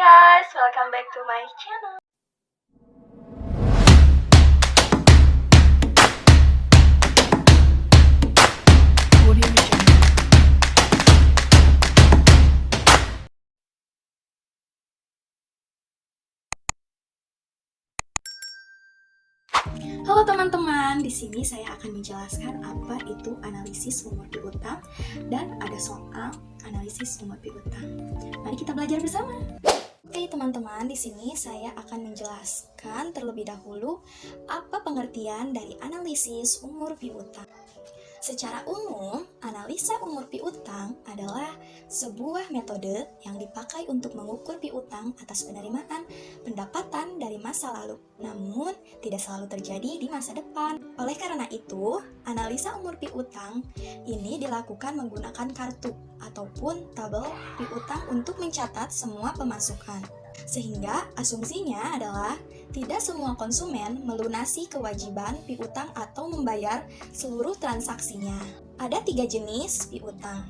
guys, welcome back to my channel. Halo teman-teman, di sini saya akan menjelaskan apa itu analisis umur piutang dan ada soal analisis umur piutang. Mari kita belajar bersama. Oke teman-teman, di sini saya akan menjelaskan terlebih dahulu apa pengertian dari analisis umur piutang. Secara umum, analisa umur piutang adalah sebuah metode yang dipakai untuk mengukur piutang atas penerimaan pendapatan dari masa lalu, namun tidak selalu terjadi di masa depan. Oleh karena itu, analisa umur piutang ini dilakukan menggunakan kartu ataupun tabel piutang untuk mencatat semua pemasukan. Sehingga asumsinya adalah tidak semua konsumen melunasi kewajiban piutang atau membayar seluruh transaksinya. Ada 3 jenis piutang.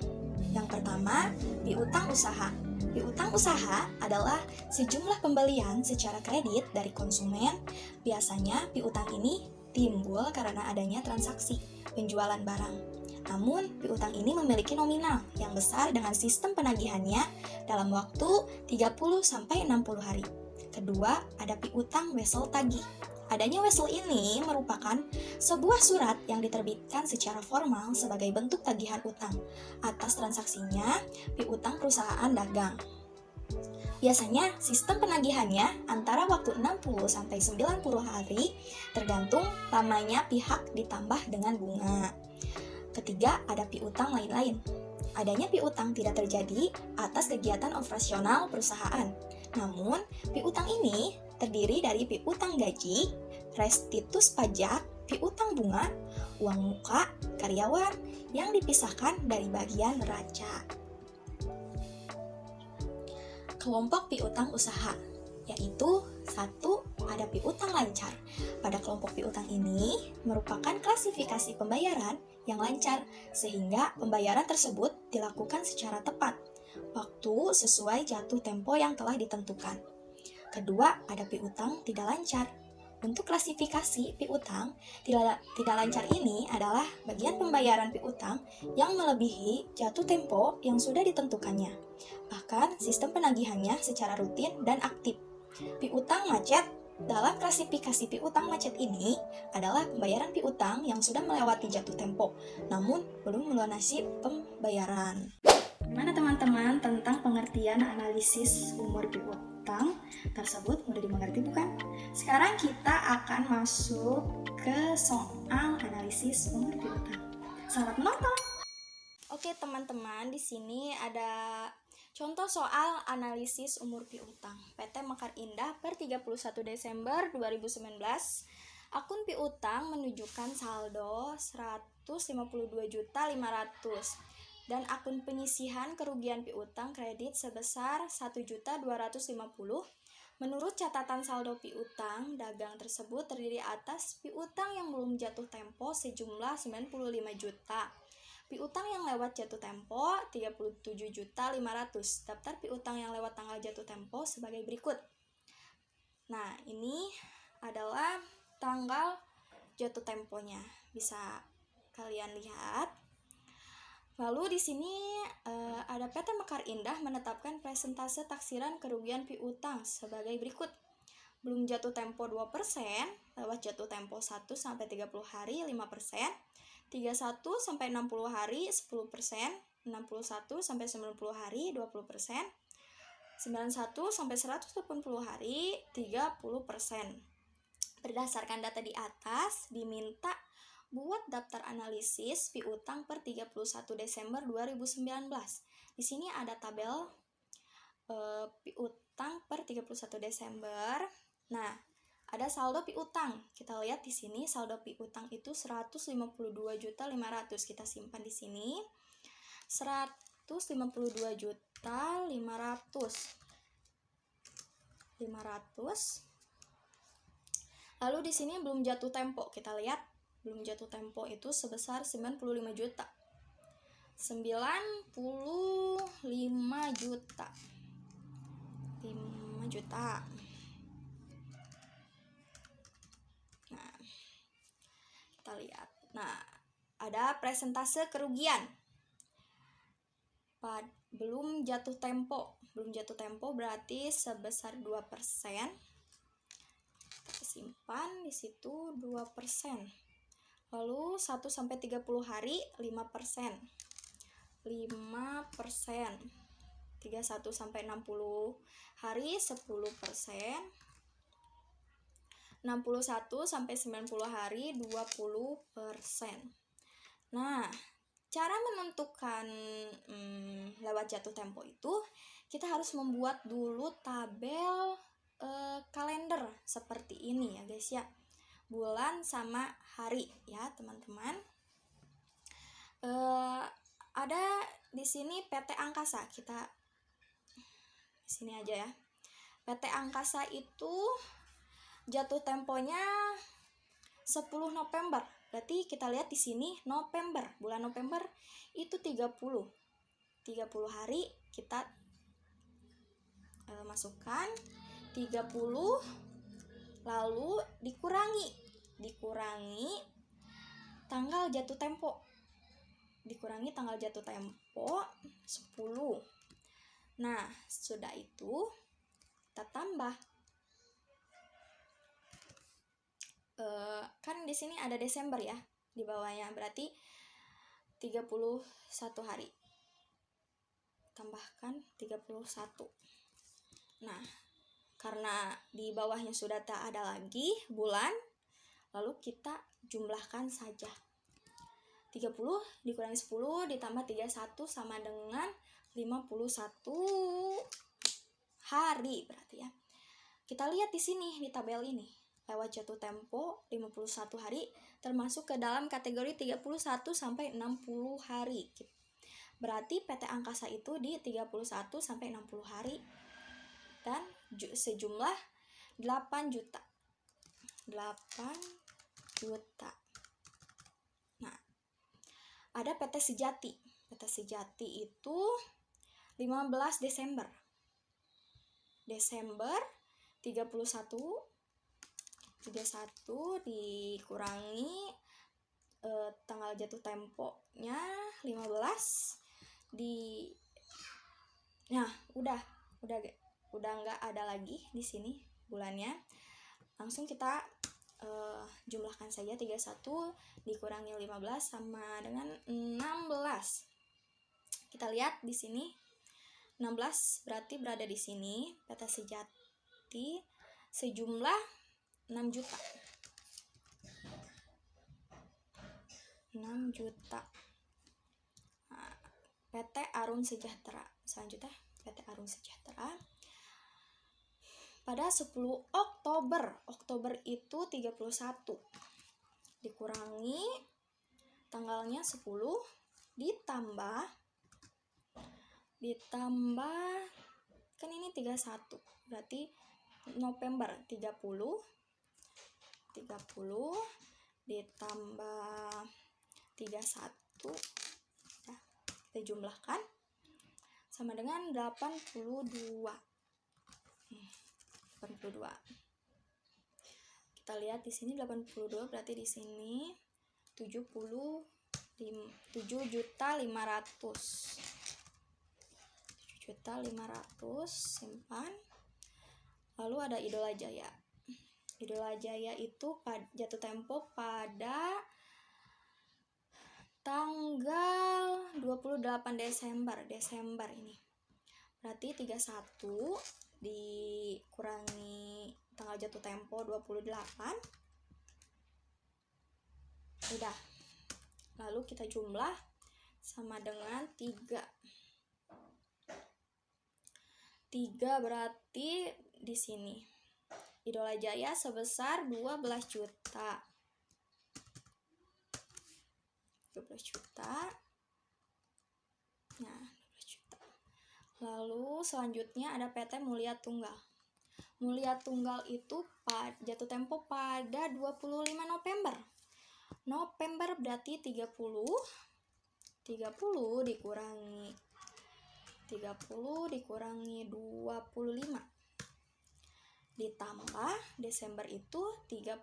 Yang pertama, piutang usaha. Piutang usaha adalah sejumlah pembelian secara kredit dari konsumen. Biasanya piutang ini timbul karena adanya transaksi penjualan barang. Namun, piutang ini memiliki nominal yang besar dengan sistem penagihannya dalam waktu 30-60 hari. Kedua, ada piutang wesel tagih. Adanya wesel ini merupakan sebuah surat yang diterbitkan secara formal sebagai bentuk tagihan utang atas transaksinya piutang perusahaan dagang. Biasanya, sistem penagihannya antara waktu 60-90 hari tergantung lamanya pihak ditambah dengan bunga. Ketiga, ada piutang lain-lain. Adanya piutang tidak terjadi atas kegiatan operasional perusahaan. Namun, piutang ini terdiri dari piutang gaji, restitusi pajak, piutang bunga, uang muka, karyawan yang dipisahkan dari bagian neraca. Kelompok piutang usaha, yaitu 1. Ada piutang lancar. Pada kelompok piutang ini merupakan klasifikasi pembayaran yang lancar, sehingga pembayaran tersebut dilakukan secara tepat, waktu sesuai jatuh tempo yang telah ditentukan. Kedua, ada piutang tidak lancar. Untuk klasifikasi piutang tidak lancar ini adalah bagian pembayaran piutang yang melebihi jatuh tempo yang sudah ditentukannya. Bahkan sistem penagihannya secara rutin dan aktif. Piutang macet. Dalam klasifikasi piutang macet ini adalah pembayaran piutang yang sudah melewati jatuh tempo, namun belum melunasi pembayaran. Gimana teman-teman tentang pengertian analisis umur piutang tersebut? Mudah dimengerti bukan? Sekarang kita akan masuk ke soal analisis umur piutang. Selamat menonton! Oke teman-teman, di sini ada contoh soal analisis umur piutang. PT Mekar Indah per 31 Desember 2019. Akun piutang menunjukkan saldo 152.500 dan akun penyisihan kerugian piutang kredit sebesar 1.250. Menurut catatan saldo piutang, dagang tersebut terdiri atas piutang yang belum jatuh tempo sejumlah 95 juta. Piutang yang lewat jatuh tempo 37.500. Daftar piutang yang lewat tanggal jatuh tempo sebagai berikut. Nah, ini adalah tanggal jatuh temponya. Bisa kalian lihat. Lalu di sini ada PT Mekar Indah menetapkan persentase taksiran kerugian piutang sebagai berikut. Belum jatuh tempo 2%, lewat jatuh tempo 1-30 hari 5%, 31-60 hari 10%, 61-90 hari 20%, 91-180 hari 30%. Berdasarkan data di atas, diminta buat daftar analisis piutang per 31 Desember 2019. Di sini ada tabel piutang per 31 Desember. Nah, ada saldo piutang. Kita lihat di sini saldo piutang itu 152.500. Kita simpan di sini. 152.500. Lalu di sini belum jatuh tempo. Kita lihat belum jatuh tempo itu sebesar 95 juta. 95 juta. juta. Nah, kita lihat. Nah, ada persentase kerugian. Belum jatuh tempo. Belum jatuh tempo berarti sebesar 2%. Kita simpan di situ 2%. Lalu 1 sampai 30 hari 5%. 5%. 31 sampai 60 hari 10%. 61 sampai 90 hari 20%. Nah, cara menentukan lewat jatuh tempo itu kita harus membuat dulu tabel kalender seperti ini ya guys ya. Bulan sama hari ya teman-teman. Ada di sini PT Angkasa, kita di sini aja ya. PT Angkasa itu jatuh temponya 10 November. Berarti kita lihat di sini November, bulan November itu 30 hari kita masukkan 30 lalu dikurangi tanggal jatuh tempo. Dikurangi tanggal jatuh tempo 10. Nah, sudah itu kita tambah. Kan di sini ada Desember ya di bawahnya, berarti 31 hari. Tambahkan 31. Nah, karena di bawahnya sudah tak ada lagi bulan, lalu kita jumlahkan saja. 30 dikurangi 10 ditambah 31 sama dengan 51 hari berarti ya. Kita lihat di sini di tabel ini. Lewat jatuh tempo 51 hari termasuk ke dalam kategori 31 sampai 60 hari. Berarti PT Angkasa itu di 31 sampai 60 hari dan sejumlah 8 juta. 8 juta. Nah, ada PT Sejati. PT Sejati itu 15 Desember. Desember 31 dikurangi tanggal jatuh temponya 15 nah udah nggak ada lagi di sini bulannya. Langsung kita jumlahkan saja 31 dikurangi 15 sama dengan 16. Kita lihat di sini 16 berarti berada di sini PT Sejati sejumlah 6 juta. 6 juta. Nah, PT Arun Sejahtera. Selanjutnya PT Arun Sejahtera. Pada 10 Oktober itu 31. Dikurangi tanggalnya 10 ditambah kan ini 31. Berarti November 30 ditambah 31 ya, kita jumlahkan sama dengan 82. Kita lihat di sini 82 berarti di sini 7.500.000 simpan. Lalu ada Idola Jaya. Idola Jaya itu jatuh tempo pada tanggal 28 Desember ini. Berarti 31 dikurangi tanggal jatuh tempo 28. Udah. Lalu kita jumlah sama dengan 3 berarti di sini Idola Jaya sebesar 12 juta. 12 juta. Nah, 12 juta. Lalu selanjutnya ada PT Mulia Tunggal. Mulia Tunggal itu jatuh tempo pada 25 November. November berarti 30 dikurangi 25. ditambah Desember itu 31.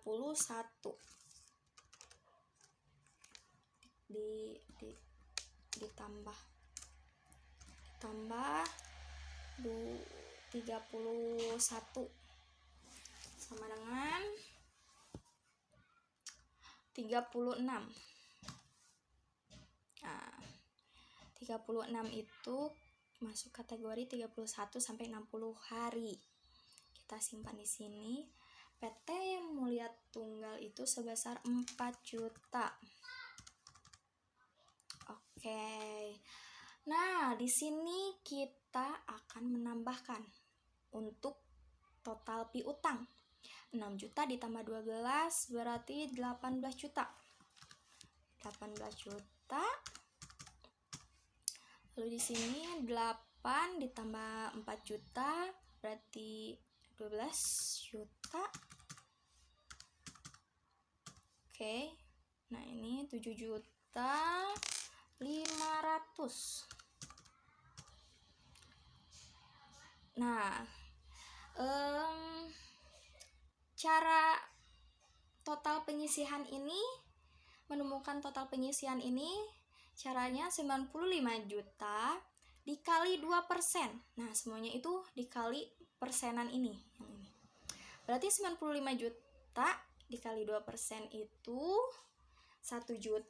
Ditambah 31 sama dengan 36. Nah, 36 itu masuk kategori 31 sampai 60 hari. Kita simpan di sini. PT Mulia Tunggal itu sebesar 4 juta. Oke. Nah, di sini kita akan menambahkan untuk total piutang. 6 juta ditambah 12 berarti 18 juta. 18 juta. Lalu di sini 8 ditambah 4 juta berarti 12 juta. Oke. Nah, ini 7 juta 500. Nah, cara total penyisihan ini, menemukan total penyisihan ini, caranya 95 juta dikali 2%. Nah, semuanya itu dikali persenan ini. Berarti 95 juta dikali 2% itu 1.900.000.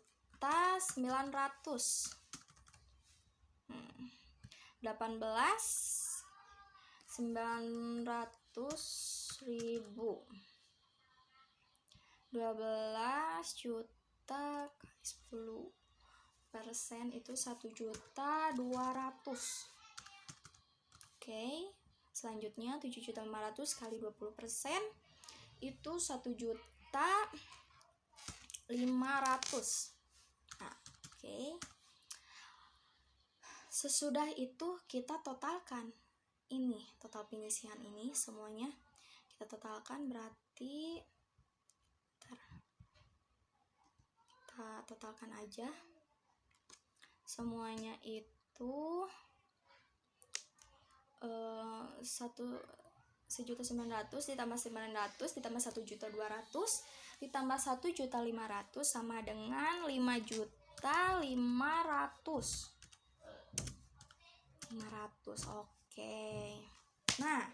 18.900.000. 12 juta kali 10% itu 1.200.000. Oke, selanjutnya 7.500.000 kali 20% itu 1.500.000. Nah, oke. Sesudah itu kita totalkan ini, total penyisihan ini semuanya kita totalkan, berarti kita totalkan aja semuanya itu 1.900.000 ditambah 900 ditambah 1.200.000 ditambah 1.500.000 sama dengan 5.500.000. Oke. Nah,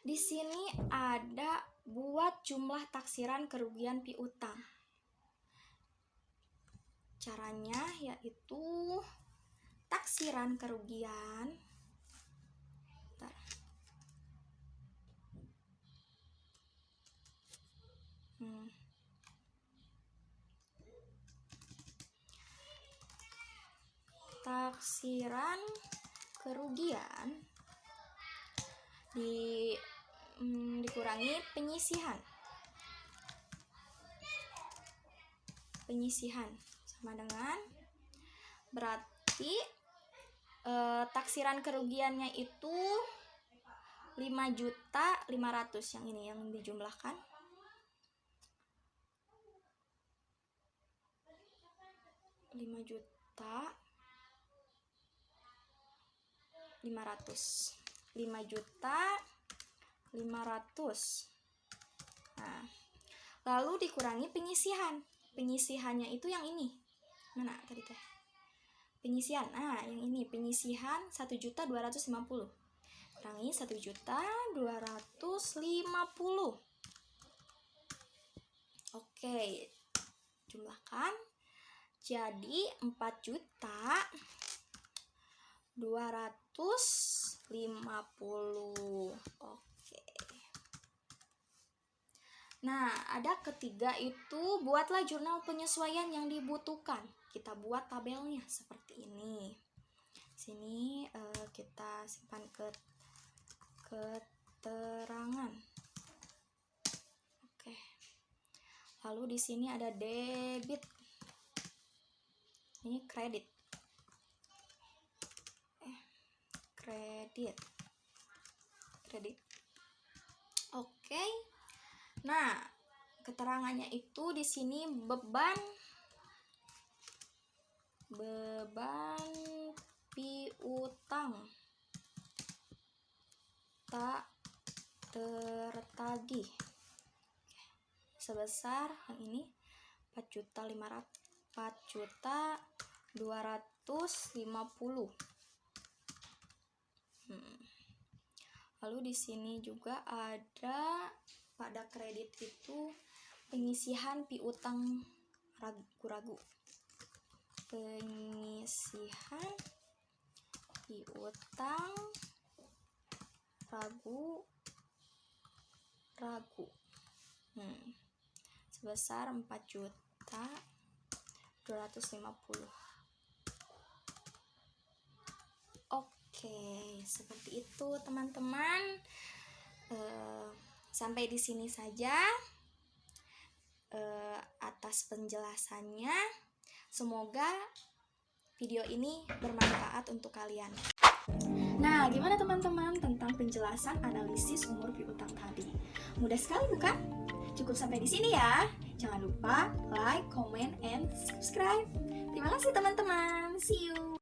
di sini ada buat jumlah taksiran kerugian piutang. Caranya yaitu taksiran kerugian taksiran kerugian dikurangi penyisihan sama dengan, berarti taksiran kerugiannya itu 5.500.000 yang ini yang dijumlahkan. 5.500.000. Nah, lalu dikurangi penyisihannya itu yang ini. Mana tadi teh? Penyisihan. Nah, yang ini penyisihan 1.250.000. Kurangi 1.250.000. Oke. Jumlahkan. Jadi 4.250.000. Oke. Nah, ada ketiga itu buatlah jurnal penyesuaian yang dibutuhkan. Kita buat tabelnya seperti ini. Sini kita simpan keterangan. Oke. Lalu di sini ada debit. Ini kredit. Kredit. Oke. Nah, keterangannya itu di sini beban piutang tak tertagih sebesar yang ini 4.250.000. Lalu di sini juga ada pada kredit itu pengisian piutang ragu-ragu. Pengisian piutang ragu-ragu. Sebesar 4.250.000. Oke, seperti itu teman-teman. Sampai di sini saja atas penjelasannya. Semoga video ini bermanfaat untuk kalian. Nah, gimana teman-teman tentang penjelasan analisis umur piutang tadi? Mudah sekali bukan? Cukup sampai di sini ya. Jangan lupa like, comment, and subscribe. Terima kasih teman-teman. See you.